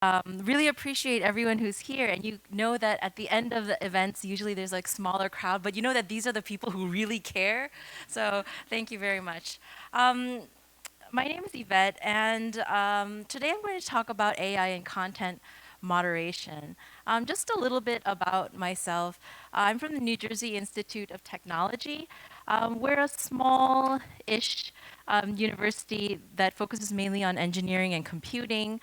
Really appreciate everyone who's here, and you know that at the end of the events, usually there's like smaller crowd, but you know that these are the people who really care. So thank you very much. Um, my name is Yvette, and today I'm going to talk about AI and content moderation. Just a little bit about myself. I'm from the New Jersey Institute of Technology. We're a small-ish university that focuses mainly on engineering and computing.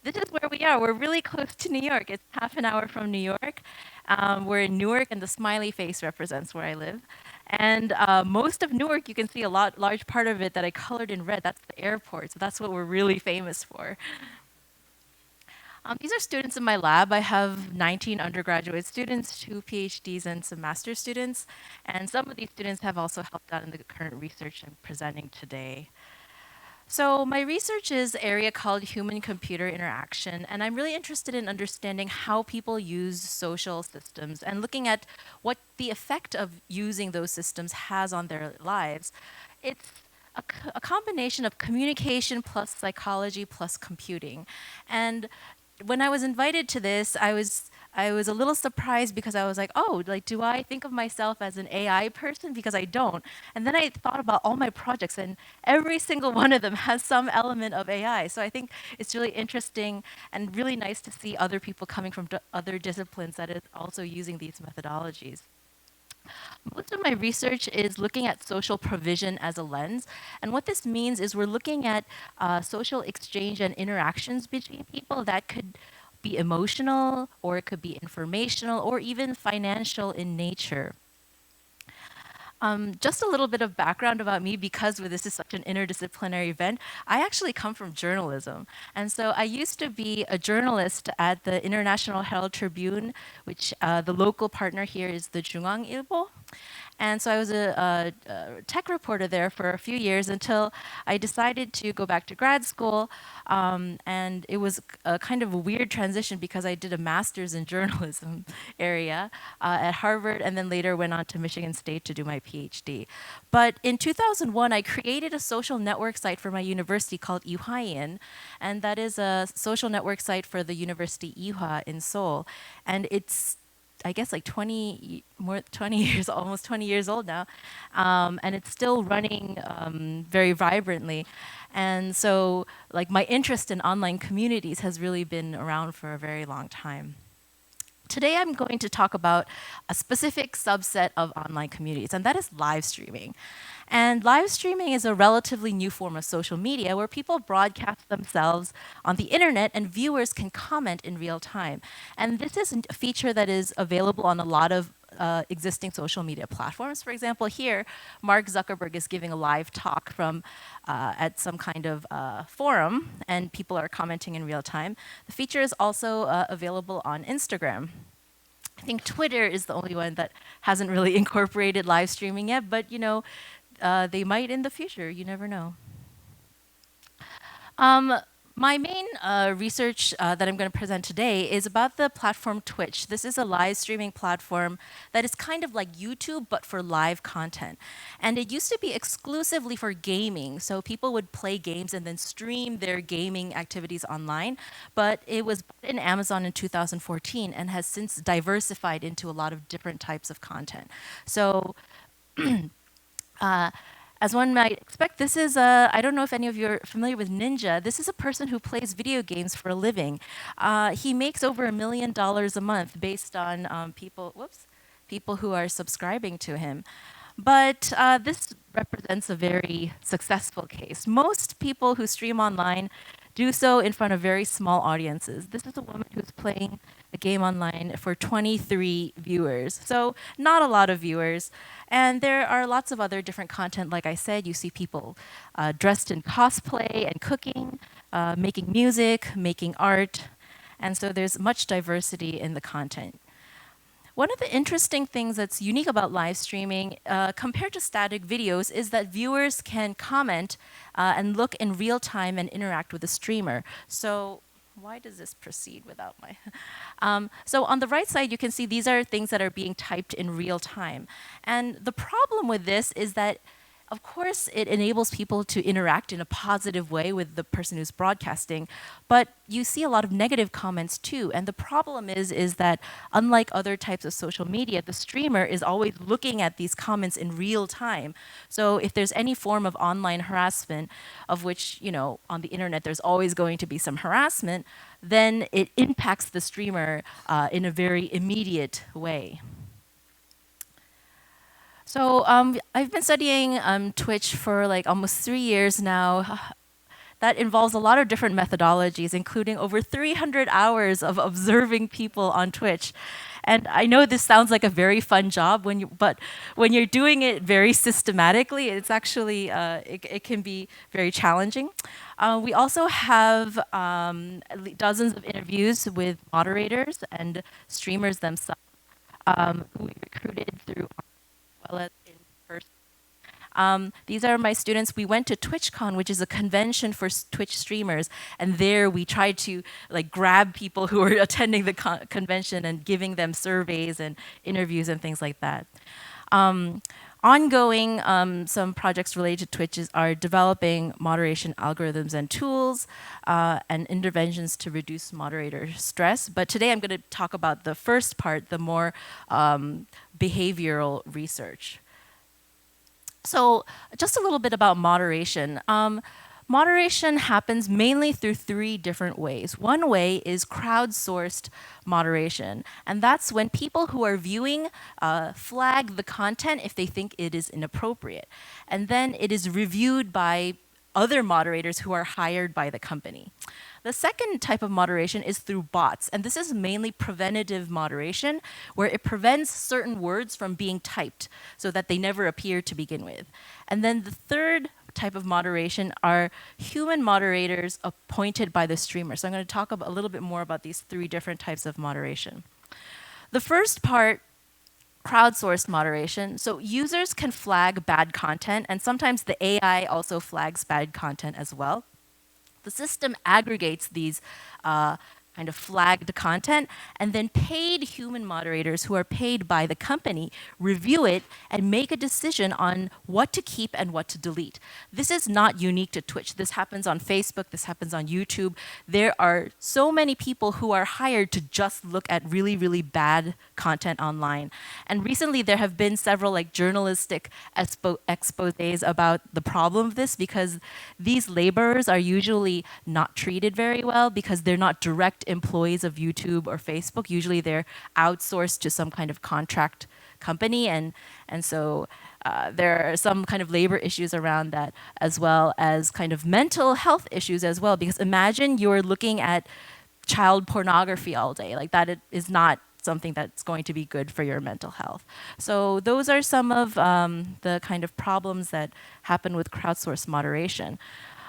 This is where we are. We're really close to New York. It's half an hour from New York. We're in Newark, and the smiley face represents where I live. And most of Newark, you can see a large part of it that I colored in red. That's the airport. So that's what we're really famous for. These are students in my lab. I have 19 undergraduate students, 2 PhDs, and some master's students. And some of these students have also helped out in the current research I'm presenting today. So my research is an area called human-computer interaction, and I'm really interested in understanding how people use social systems and looking at what the effect of using those systems has on their lives. It's a combination of communication plus psychology plus computing. And when I was invited to this, I was a little surprised because I was like, oh, like, do I think of myself as an AI person? Because I don't. And then I thought about all my projects, and every single one of them has some element of AI. So I think it's really interesting and really nice to see other people coming from other disciplines that is also using these methodologies. Most of my research is looking at social provision as a lens. And what this means is we're looking at social exchange and interactions between people that could be emotional, or it could be informational, or even financial in nature. Just a little bit of background about me, because this is such an interdisciplinary event. I actually come from journalism. And so I used to be a journalist at the International Herald Tribune, which the local partner here is the 중앙일보. And so I was a tech reporter there for a few years until I decided to go back to grad school. And it was a kind of a weird transition because I did a master's in journalism area at Harvard, and then later went on to Michigan State to do my PhD. But in 2001, I created a social network site for my university called Ihuayin, and that is a social network site for the University Ihua in Seoul. And it's, I guess, like 20 years, almost 20 years old now, and it's still running very vibrantly. And so, like, my interest in online communities has really been around for a very long time. Today I'm going to talk about a specific subset of online communities, and that is live streaming. And live streaming is a relatively new form of social media where people broadcast themselves on the internet and viewers can comment in real time. And this is a feature that is available on a lot of existing social media platforms. For example, here, Mark Zuckerberg is giving a live talk from at some kind of forum, and people are commenting in real time. The feature is also available on Instagram. I think Twitter is the only one that hasn't really incorporated live streaming yet, but you know, they might in the future. You never know. Um, my main research that I'm going to present today is about the platform Twitch. This is a live streaming platform that is kind of like YouTube, but for live content. And it used to be exclusively for gaming. So people would play games and then stream their gaming activities online. But it was in Amazon in 2014 and has since diversified into a lot of different types of content. So as one might expect, this is I don't know if any of you are familiar with Ninja. This is a person who plays video games for a living. He makes over $1 million a month based on people who are subscribing to him. But this represents a very successful case. Most people who stream online do so in front of very small audiences. This is a woman who's playing a game online for 23 viewers. So not a lot of viewers. And there are lots of other different content. Like I said, you see people dressed in cosplay and cooking, making music, making art. And so there's much diversity in the content. One of the interesting things that's unique about live streaming compared to static videos is that viewers can comment and look in real time and interact with the streamer. So why does this proceed without my... so on the right side, you can see these are things that are being typed in real time. And the problem with this is that of course, it enables people to interact in a positive way with the person who's broadcasting, but you see a lot of negative comments too. And the problem is that unlike other types of social media, the streamer is always looking at these comments in real time. So if there's any form of online harassment, of which, on the internet there's always going to be some harassment, then it impacts the streamer in a very immediate way. So I've been studying Twitch for like almost 3 years now. That involves a lot of different methodologies, including over 300 hours of observing people on Twitch. And I know this sounds like a very fun job, but when you're doing it very systematically, it's actually, it can be very challenging. We also have dozens of interviews with moderators and streamers themselves who we recruited through well as in person. These are my students. We went to TwitchCon, which is a convention for Twitch streamers, and there we tried to like grab people who were attending the convention and giving them surveys and interviews and things like that. Ongoing, some projects related to Twitch are developing moderation algorithms and tools and interventions to reduce moderator stress. But today I'm going to talk about the first part, the more behavioral research. So just a little bit about moderation. Moderation happens mainly through 3 different ways. One way is crowdsourced moderation, and that's when people who are viewing flag the content if they think it is inappropriate. And then it is reviewed by other moderators who are hired by the company. The second type of moderation is through bots, and this is mainly preventative moderation, where it prevents certain words from being typed so that they never appear to begin with. And then the third type of moderation are human moderators appointed by the streamer. So I'm going to talk a little bit more about these 3 different types of moderation. The first part, crowdsourced moderation. So users can flag bad content, and sometimes the AI also flags bad content as well. The system aggregates these kind of flagged content, and then paid human moderators who are paid by the company review it and make a decision on what to keep and what to delete. This is not unique to Twitch. This happens on Facebook, this happens on YouTube. There are so many people who are hired to just look at really, really bad content online. And recently there have been several like journalistic exposés about the problem of this, because these laborers are usually not treated very well because they're not direct employees of YouTube or Facebook. Usually they're outsourced to some kind of contract company, and so there are some kind of labor issues around that, as well as kind of mental health issues as well, because imagine you're looking at child pornography all day. Like that is not something that's going to be good for your mental health. So those are some of the kind of problems that happen with crowdsourced moderation.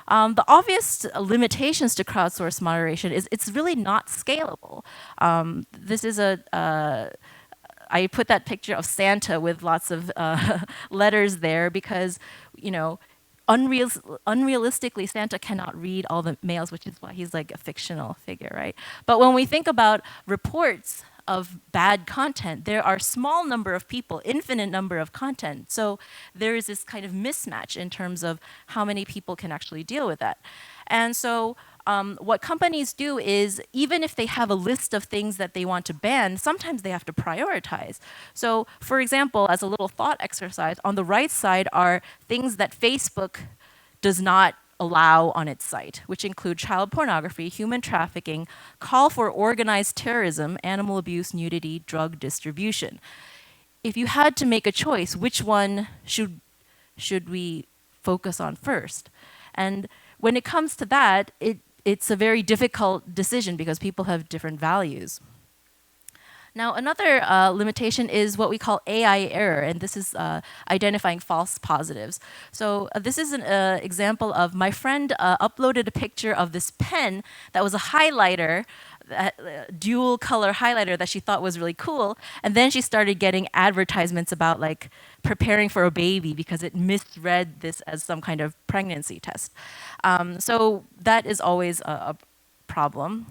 The obvious limitations to crowdsourced moderation is it's really not scalable. This is I put that picture of Santa with lots of letters there because, unrealistically, Santa cannot read all the mails, which is why he's like a fictional figure, right? But when we think about reports of bad content, there are small number of people, infinite number of content. So there is this kind of mismatch in terms of how many people can actually deal with that. And so what companies do is, even if they have a list of things that they want to ban, sometimes they have to prioritize. So for example, as a little thought exercise, on the right side are things that Facebook does not allow on its site, which include child pornography, human trafficking, call for organized terrorism, animal abuse, nudity, drug distribution. If you had to make a choice, which one should we focus on first? And when it comes to that, it's a very difficult decision because people have different values. Now, another limitation is what we call AI error, and this is identifying false positives. So this is an example of my friend uploaded a picture of this pen that was a highlighter, dual color highlighter that she thought was really cool, and then she started getting advertisements about like preparing for a baby because it misread this as some kind of pregnancy test. So that is always a problem.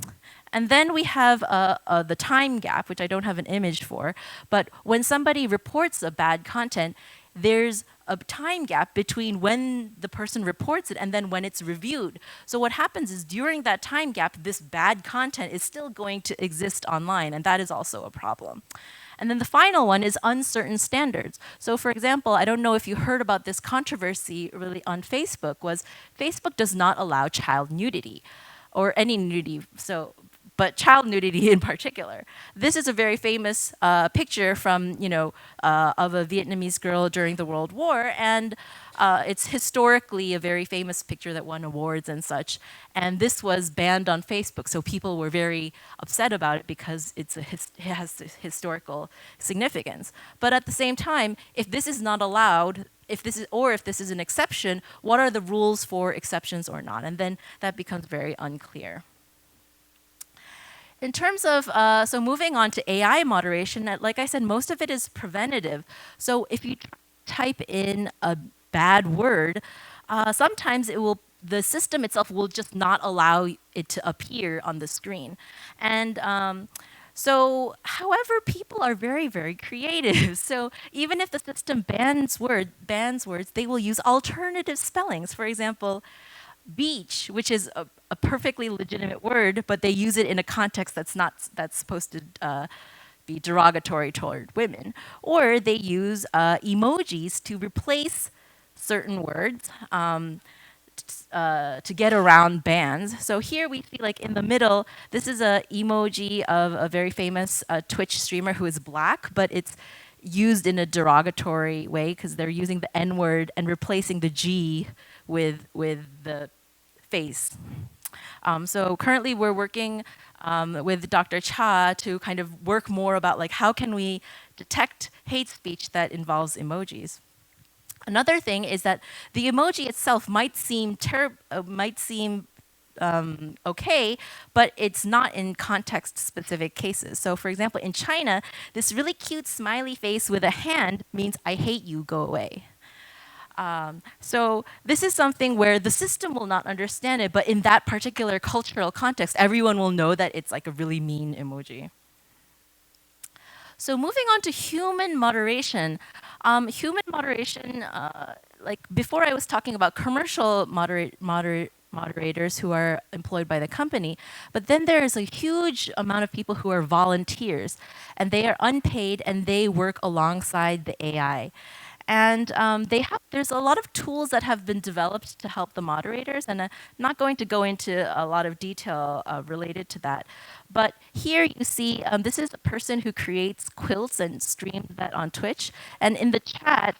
And then we have the time gap, which I don't have an image for. But when somebody reports a bad content, there's a time gap between when the person reports it and then when it's reviewed. So what happens is during that time gap, this bad content is still going to exist online, and that is also a problem. And then the final one is uncertain standards. So for example, I don't know if you heard about this controversy really on Facebook, was Facebook does not allow child nudity or any nudity. So but child nudity in particular. This is a very famous picture from, of a Vietnamese girl during the World War, and it's historically a very famous picture that won awards and such. And this was banned on Facebook, so people were very upset about it because it has this historical significance. But at the same time, if this is not allowed, if this is an exception, what are the rules for exceptions or not? And then that becomes very unclear. In terms of, so moving on to AI moderation, like I said, most of it is preventative. So if you type in a bad word, sometimes the system itself will just not allow it to appear on the screen. And so, however, people are very, very creative. So even if the system bans words, they will use alternative spellings. For example, beach, which is a perfectly legitimate word, but they use it in a context that's supposed to be derogatory toward women. Or they use emojis to replace certain words to get around bans. So here we see, like in the middle, this is a emoji of a very famous Twitch streamer who is black, but it's used in a derogatory way because they're using the N word and replacing the G with the face. So currently we're working with Dr. Cha to kind of work more about like how can we detect hate speech that involves emojis. Another thing is that the emoji itself might seem okay, but it's not in context-specific cases. So for example, in China, this really cute smiley face with a hand means "I hate you, go away." So this is something where the system will not understand it, but in that particular cultural context, everyone will know that it's like a really mean emoji. So moving on to human moderation. Human moderation, like before I was talking about commercial moderators who are employed by the company, but then there is a huge amount of people who are volunteers, and they are unpaid and they work alongside the AI. And there's a lot of tools that have been developed to help the moderators, and I'm not going to go into a lot of detail related to that. But here you see, this is a person who creates quilts and streams that on Twitch. And in the chat,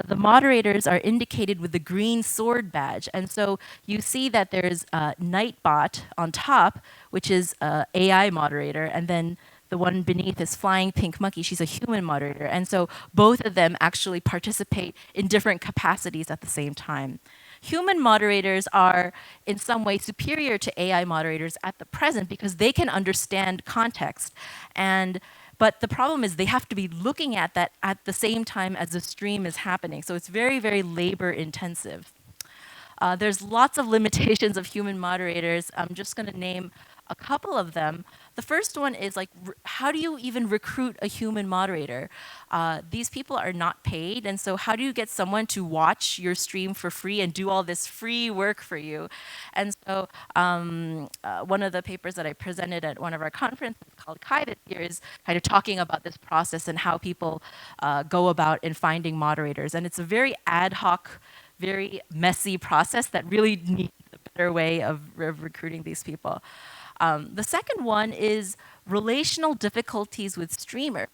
the moderators are indicated with the green sword badge. And so you see that there's Nightbot on top, which is AI moderator, and then the one beneath is Flying Pink Monkey. She's a human moderator. And so both of them actually participate in different capacities at the same time. Human moderators are in some way superior to AI moderators at the present because they can understand context. But the problem is they have to be looking at that at the same time as the stream is happening. So it's very, very labor intensive. There's lots of limitations of human moderators. I'm just going to name a couple of them. The first one is like, how do you even recruit a human moderator? These people are not paid, and so how do you get someone to watch your stream for free and do all this free work for you? And so one of the papers that I presented at one of our conferences called Kai this year is kind of talking about this process and how people go about in finding moderators. And it's a very ad hoc, very messy process that really needs a better way of recruiting these people. The second one is relational difficulties with streamers.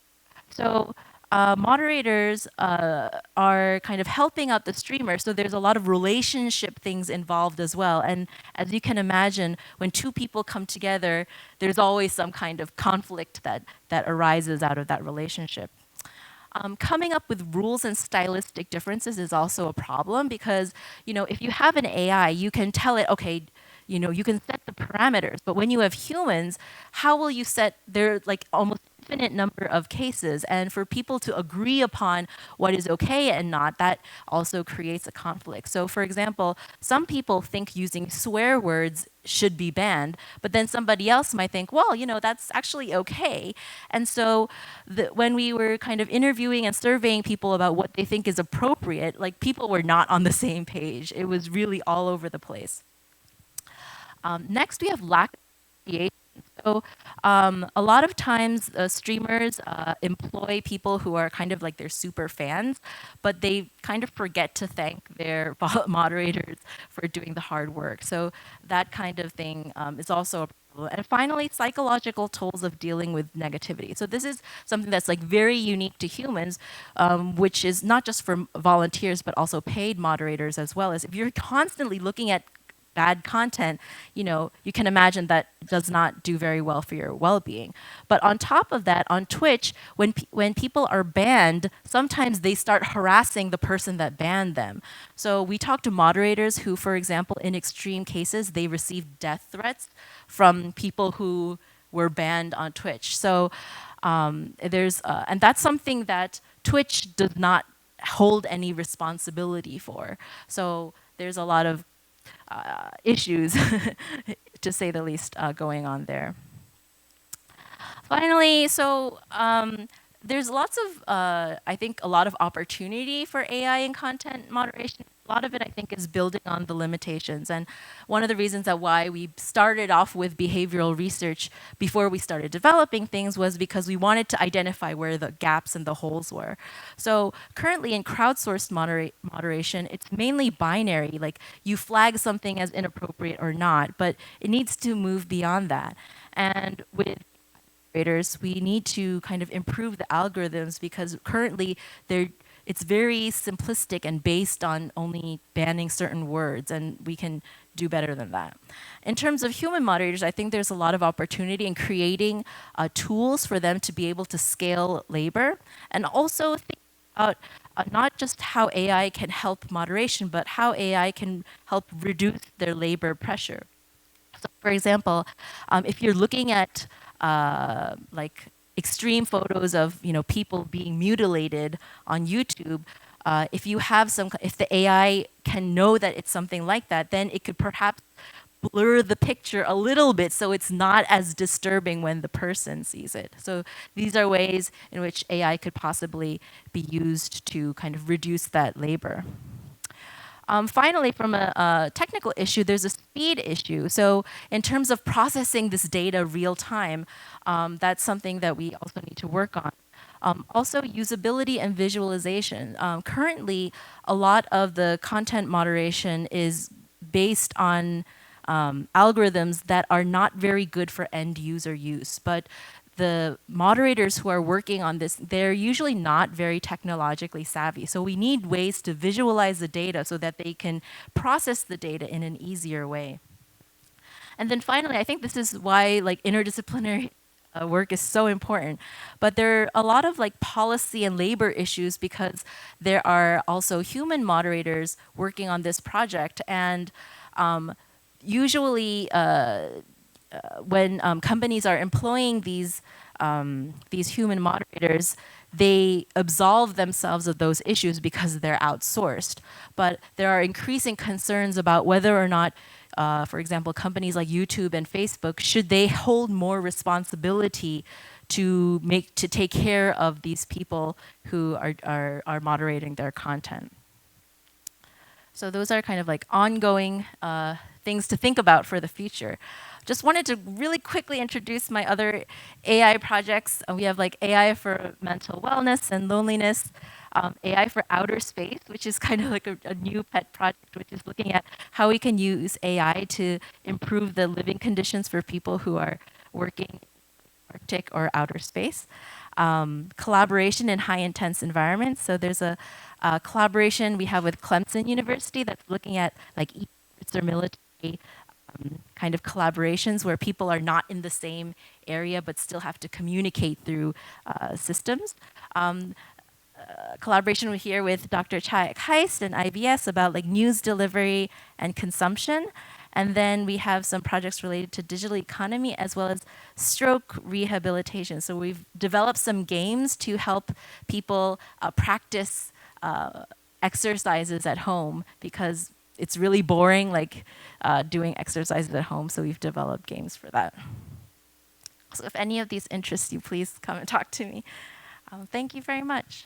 So moderators are kind of helping out the streamer, so there's a lot of relationship things involved as well. And as you can imagine, when two people come together, there's always some kind of conflict that arises out of that relationship. Coming up with rules and stylistic differences is also a problem because, if you have an AI, you can tell it, okay, you can set the parameters, but when you have humans, how will you set their like almost infinite number of cases, and for people to agree upon what is okay and not, that also creates a conflict. So for example, some people think using swear words should be banned, but then somebody else might think, well, you know, that's actually okay. And so when we were kind of interviewing and surveying people about what they think is appropriate, like people were not on the same page. It was really all over the place. Next, we have lack of appreciation. So a lot of times streamers employ people who are kind of like their super fans, but they kind of forget to thank their moderators for doing the hard work. So that kind of thing is also a problem. And finally, psychological tools of dealing with negativity. So this is something that's like very unique to humans, which is not just for volunteers, but also paid moderators as well. As if you're constantly looking at bad content, you know, you can imagine that does not do very well for your well-being. But on top of that, on Twitch, when people are banned, sometimes they start harassing the person that banned them. So we talk to moderators who, for example, in extreme cases, they receive death threats from people who were banned on Twitch. So and that's something that Twitch does not hold any responsibility for. So there's a lot of issues, to say the least, going on there. Finally, so there's lots of, I think, a lot of opportunity for AI in content moderation. A lot of it, I think, is building on the limitations. And one of the reasons that why we started off with behavioral research before we started developing things was because we wanted to identify where the gaps and the holes were. So currently in crowdsourced moderation, it's mainly binary, like you flag something as inappropriate or not, but it needs to move beyond that. And with we need to kind of improve the algorithms because currently it's very simplistic and based on only banning certain words, and we can do better than that. In terms of human moderators, I think there's a lot of opportunity in creating tools for them to be able to scale labor, and also think about not just how AI can help moderation, but how AI can help reduce their labor pressure. So for example, if you're looking at like extreme photos of people being mutilated on YouTube, if you have if the AI can know that it's something like that, then it could perhaps blur the picture a little bit so it's not as disturbing when the person sees it. So these are ways in which AI could possibly be used to kind of reduce that labor. Finally, from a technical issue, there's a speed issue. So in terms of processing this data real time, that's something that we also need to work on. Also, usability and visualization. Currently, a lot of the content moderation is based on algorithms that are not very good for end user use. But the moderators who are working on this, they're usually not very technologically savvy. So we need ways to visualize the data so that they can process the data in an easier way. And then finally, I think this is why like interdisciplinary work is so important. But there are a lot of like policy and labor issues because there are also human moderators working on this project. And usually when companies are employing these human moderators, they absolve themselves of those issues because they're outsourced. But there are increasing concerns about whether or not, for example, companies like YouTube and Facebook, should they hold more responsibility to take care of these people who are moderating their content. So those are kind of like ongoing things to think about for the future. Just wanted to really quickly introduce my other AI projects. We have like AI for mental wellness and loneliness, AI for outer space, which is kind of like a new pet project, which is looking at how we can use AI to improve the living conditions for people who are working Arctic or outer space. Collaboration in high intense environments. So there's a collaboration we have with Clemson University that's looking at like or military kind of collaborations where people are not in the same area but still have to communicate through systems. Collaboration here with Dr. Chayak Heist and IBS about like news delivery and consumption. And then we have some projects related to digital economy as well as stroke rehabilitation. So we've developed some games to help people practice exercises at home because it's really boring, like doing exercises at home. So we've developed games for that. So if any of these interest you, please come and talk to me. Thank you very much.